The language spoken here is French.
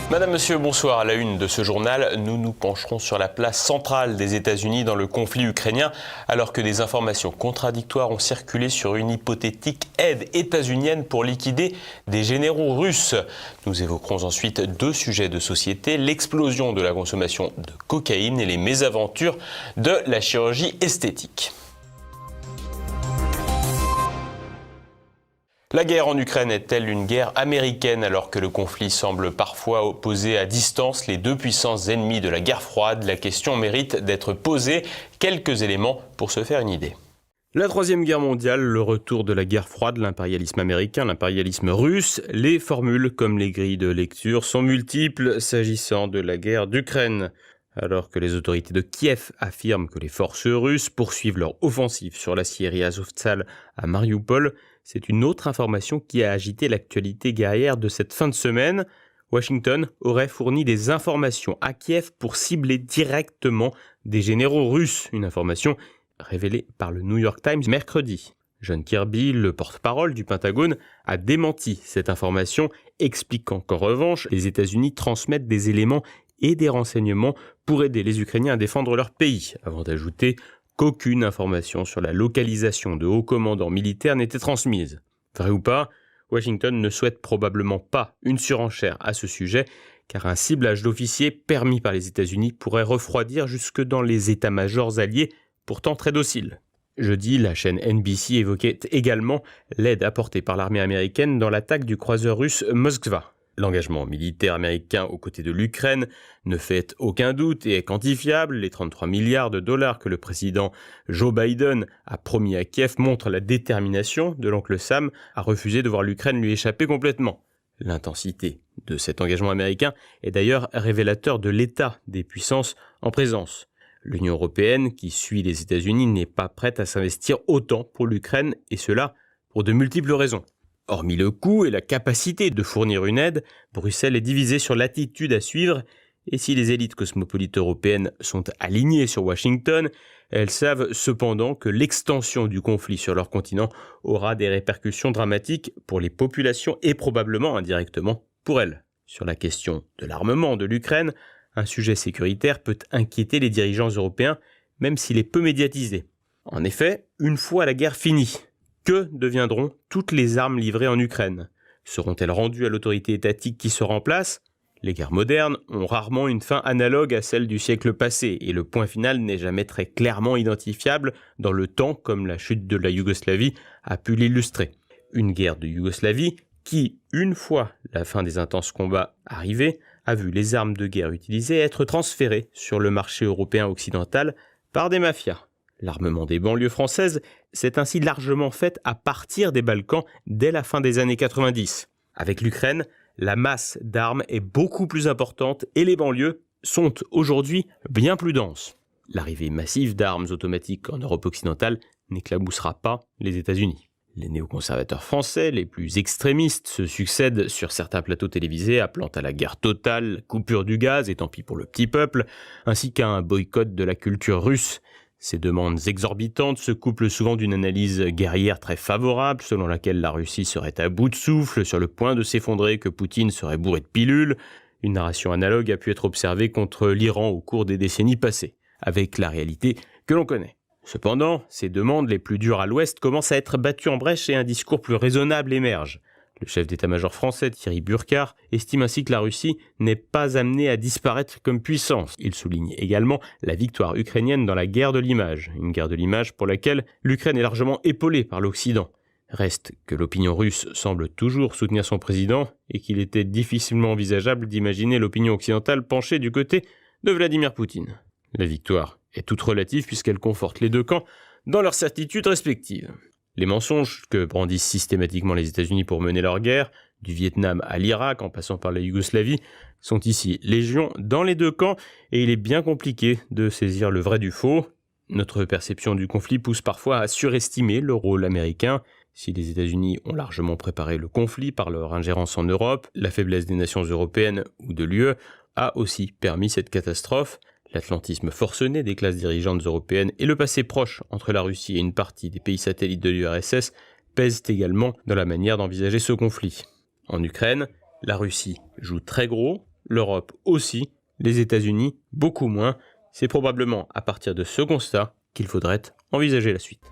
Madame, Monsieur, bonsoir. À la une de ce journal, nous nous pencherons sur la place centrale des États-Unis dans le conflit ukrainien, alors que des informations contradictoires ont circulé sur une hypothétique aide états-unienne pour liquider des généraux russes. Nous évoquerons ensuite deux sujets de société, l'explosion de la consommation de cocaïne et les mésaventures de la chirurgie esthétique. La guerre en Ukraine est-elle une guerre américaine alors que le conflit semble parfois opposer à distance les deux puissances ennemies de la guerre froide? La question mérite d'être posée. Quelques éléments pour se faire une idée. La Troisième Guerre mondiale, le retour de la guerre froide, l'impérialisme américain, l'impérialisme russe, les formules comme les grilles de lecture sont multiples s'agissant de la guerre d'Ukraine. Alors que les autorités de Kiev affirment que les forces russes poursuivent leur offensive sur l'aciérie Azovstal à Mariupol, c'est une autre information qui a agité l'actualité guerrière de cette fin de semaine. Washington aurait fourni des informations à Kiev pour cibler directement des généraux russes. Une information révélée par le New York Times mercredi. John Kirby, le porte-parole du Pentagone, a démenti cette information, expliquant qu'en revanche, les États-Unis transmettent des éléments et des renseignements pour aider les Ukrainiens à défendre leur pays, avant d'ajouter qu'aucune information sur la localisation de hauts commandants militaires n'était transmise. Vrai ou pas, Washington ne souhaite probablement pas une surenchère à ce sujet, car un ciblage d'officiers permis par les États-Unis pourrait refroidir jusque dans les états-majors alliés, pourtant très dociles. Jeudi, la chaîne NBC évoquait également l'aide apportée par l'armée américaine dans l'attaque du croiseur russe Moskva. L'engagement militaire américain aux côtés de l'Ukraine ne fait aucun doute et est quantifiable. Les 33 milliards de dollars que le président Joe Biden a promis à Kiev montrent la détermination de l'oncle Sam à refuser de voir l'Ukraine lui échapper complètement. L'intensité de cet engagement américain est d'ailleurs révélateur de l'état des puissances en présence. L'Union européenne, qui suit les États-Unis, n'est pas prête à s'investir autant pour l'Ukraine, et cela pour de multiples raisons. Hormis le coût et la capacité de fournir une aide, Bruxelles est divisée sur l'attitude à suivre, et si les élites cosmopolites européennes sont alignées sur Washington, elles savent cependant que l'extension du conflit sur leur continent aura des répercussions dramatiques pour les populations et probablement indirectement pour elles. Sur la question de l'armement de l'Ukraine, un sujet sécuritaire peut inquiéter les dirigeants européens, même s'il est peu médiatisé. En effet, une fois la guerre finie, que deviendront toutes les armes livrées en Ukraine? Seront-elles rendues à l'autorité étatique qui sera en place? Les guerres modernes ont rarement une fin analogue à celle du siècle passé, et le point final n'est jamais très clairement identifiable dans le temps, comme la chute de la Yougoslavie a pu l'illustrer. Une guerre de Yougoslavie qui, une fois la fin des intenses combats arrivée, a vu les armes de guerre utilisées être transférées sur le marché européen occidental par des mafias. L'armement des banlieues françaises s'est ainsi largement fait à partir des Balkans dès la fin des années 90. Avec l'Ukraine, la masse d'armes est beaucoup plus importante et les banlieues sont aujourd'hui bien plus denses. L'arrivée massive d'armes automatiques en Europe occidentale n'éclaboussera pas les États-Unis. Les néoconservateurs français, les plus extrémistes, se succèdent sur certains plateaux télévisés appelant à la guerre totale, la coupure du gaz et tant pis pour le petit peuple, ainsi qu'à un boycott de la culture russe. Ces demandes exorbitantes se couplent souvent d'une analyse guerrière très favorable, selon laquelle la Russie serait à bout de souffle, sur le point de s'effondrer, que Poutine serait bourré de pilules. Une narration analogue a pu être observée contre l'Iran au cours des décennies passées, avec la réalité que l'on connaît. Cependant, ces demandes les plus dures à l'Ouest commencent à être battues en brèche et un discours plus raisonnable émerge. Le chef d'état-major français, Thierry Burkhardt, estime ainsi que la Russie n'est pas amenée à disparaître comme puissance. Il souligne également la victoire ukrainienne dans la guerre de l'image, une guerre de l'image pour laquelle l'Ukraine est largement épaulée par l'Occident. Reste que l'opinion russe semble toujours soutenir son président et qu'il était difficilement envisageable d'imaginer l'opinion occidentale pencher du côté de Vladimir Poutine. La victoire est toute relative puisqu'elle conforte les deux camps dans leurs certitudes respectives. Les mensonges que brandissent systématiquement les États-Unis pour mener leur guerre, du Vietnam à l'Irak en passant par la Yougoslavie, sont ici légion dans les deux camps et il est bien compliqué de saisir le vrai du faux. Notre perception du conflit pousse parfois à surestimer le rôle américain. Si les États-Unis ont largement préparé le conflit par leur ingérence en Europe, la faiblesse des nations européennes ou de l'UE a aussi permis cette catastrophe. L'atlantisme forcené des classes dirigeantes européennes et le passé proche entre la Russie et une partie des pays satellites de l'URSS pèsent également dans la manière d'envisager ce conflit. En Ukraine, la Russie joue très gros, l'Europe aussi, les États-Unis beaucoup moins. C'est probablement à partir de ce constat qu'il faudrait envisager la suite.